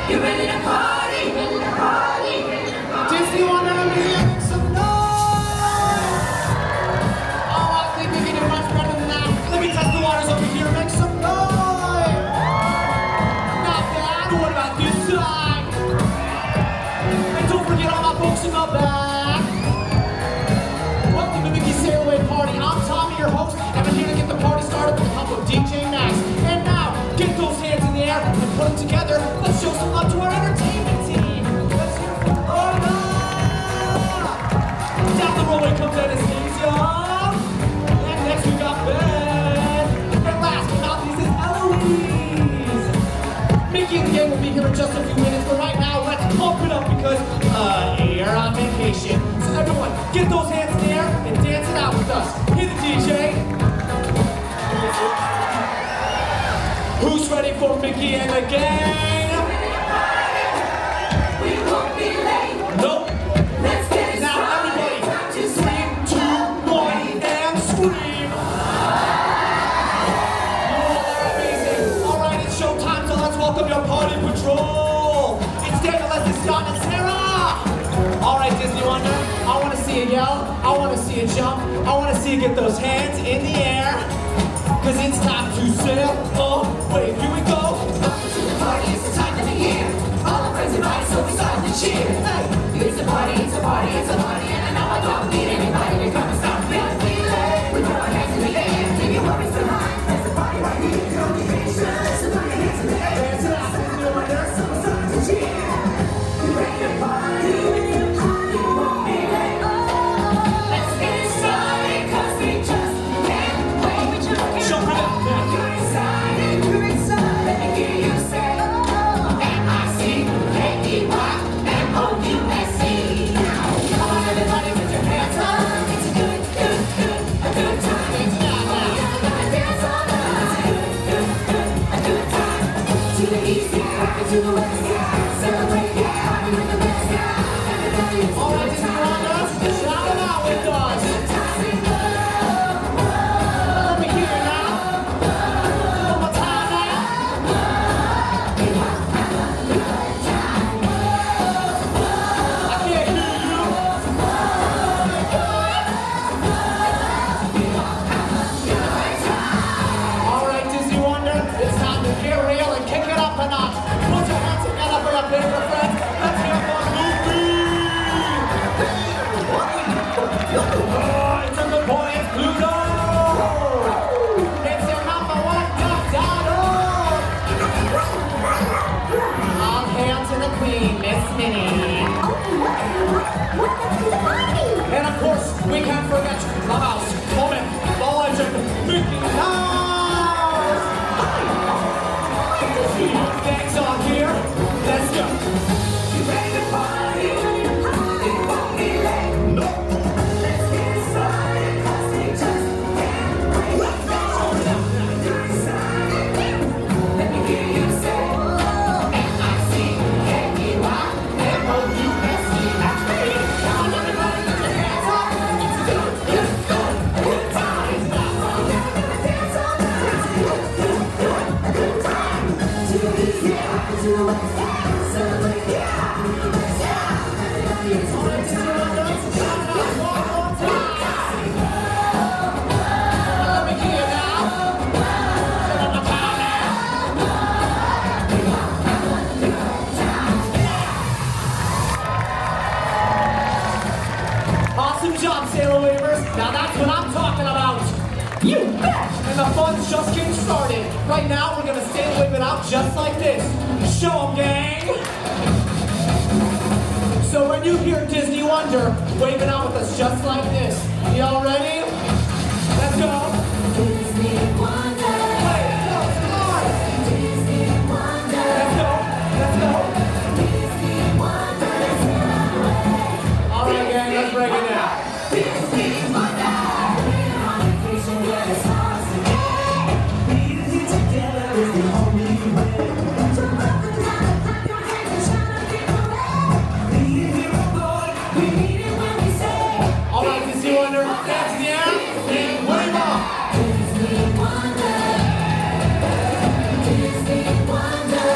You ready to party? Ready to party? Disney Wonder, make some noise! Oh, I think we can do much better than that. Let me test the waters over here. Make some noise! Not bad. What about this side? And don't forget all my folks in the back. Welcome to Mickey's Sail Away Party. I'm Tommy, your host, and I'm here to get the party started with the help of DJ Max. And now, get those hands in the air and put them together. Let's show some love to our entertainment team. Let's hear from Orla. Down the roadway comes Anastasia. And next we got Ben. And last but not least is Eloise. Mickey and the gang will be here in just a few minutes, but right now let's pump it up because you're on vacation. So everyone, get those hands in the air and dance it out with us. Hit the DJ. Who's ready for Mickey and the gang? We won't be late. Nope. Let's get it Now started. everybody, Time to 3, 2, 1, and scream. Oh, they're amazing. All right, it's showtime, so let's welcome your party patrol. It's Daniel, Leslie, Scott, and Sarah. All right, Disney Wonder, I want to see you yell. I want to see you jump. I want to see you get those hands in the air. Cause it's time to sail away. Here we go. welcome to the party. It's the time of the year. All the friends invited, so we start to cheer. Hey, it's a party, it's a party, it's a party, and I know I don't need anybody to come and stop me. We throw our hands in the air, leave your worries behind. There's a party right here, no vacation. So throw your hands in the air. Hands up, Disney Wonder. So we start to cheer. You ready to party? You won't be late. Let's get it started, 'cause we just can't wait. Show me that. You're excited, let me hear you say, M-I-C-K-E-Y, M-O-U-S-E. Come on everybody, put your hands up. It's a good time. Everybody dance all night. It's a good time. To the east, yeah, to the west, yeah. Celebrate, yeah, party with the best, yeah. Everybody, it's a All right, good Disney time. Wonder, shout it out with us. Let me hear it now. One more time now. I can't hear you. All right, Disney Wonder, it's time to get real and kick it up a notch. Put your hands together for your favorite friends. Let's hear from Luffy. Oh, it's a good boy, it's Pluto. It's your number one top dog. All hail to the queen, Miss Minnie. And of course, we can't forget the mouse, Moment, the legend, Mickey Mouse. Thanks on here. Let's go. You ready to party? It won't be late. No. Let's get started, 'cause we just can't wait. You're excited, let me hear you say, M-I-C-K-E-Y, M-O-U-S-E. Come on everybody, put your hands up. It's a good time. Everybody dance all night. It's a good time. To the east, yeah, to the west, yeah. Celebrate, yeah, the best, yeah. Everybody, it's a good time. It's a good time. One more time. Let me hear it now. One more time now. Awesome job, Sailor Wavers. Now that's what I'm talking about. You bet! And the fun's just getting started. Right now, we're gonna sail wave it out just like this. Show 'em, gang! So when you hear Disney Wonder, wave it out with us just like this. Y'all ready? Let's go. Disney Wonder, Wait, no, come on. Disney Wonder, Let's go. Let's go. Disney Wonder, let's get away. All right, gang, let's break it down. Disney Wonder, we're on vacation where the stars today. Being here together is the only way. So welcome down and clap your hands and shout out giveaway. Being here on board, we mean it when we say. All right, Disney Wonder, hands in the air and wave off. Disney Wonder, Disney Wonder.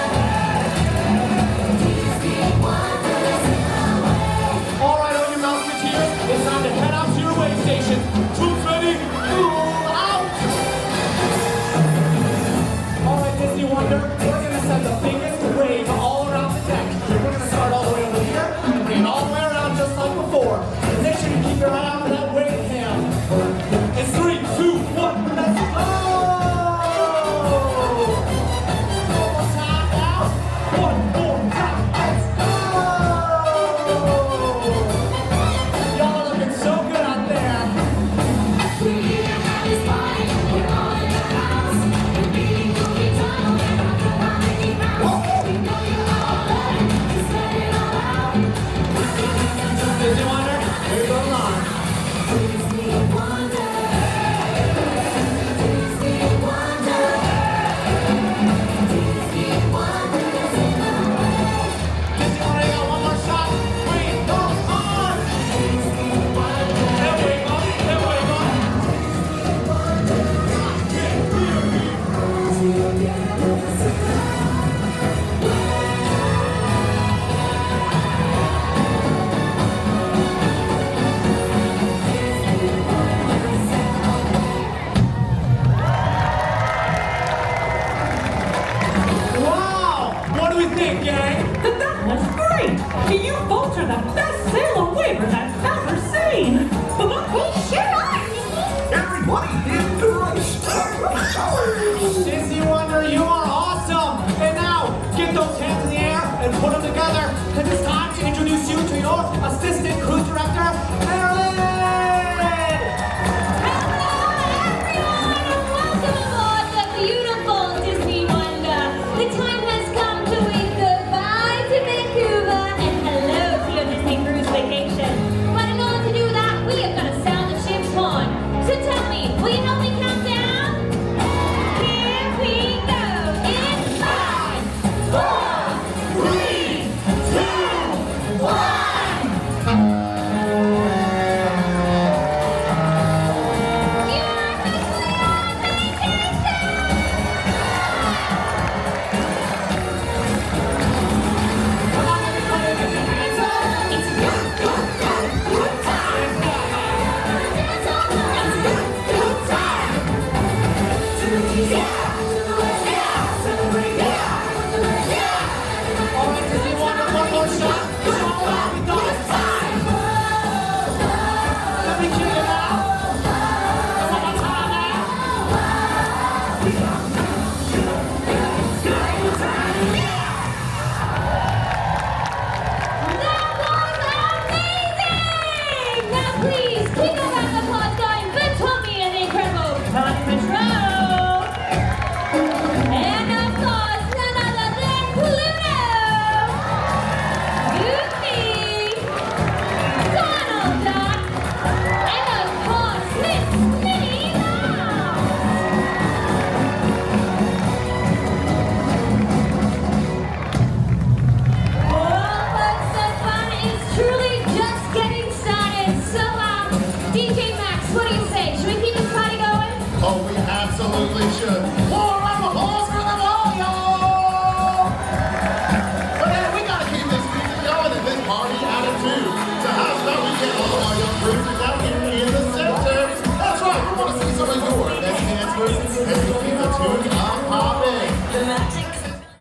you think, gang? That was great! You folks are the best sailor waivers I've ever seen! They sure are, Mickey. Everybody did great. Sissy Wonder, you are awesome! And now, get those hands in the air and put them together, because it's time to introduce you to your assistant cruise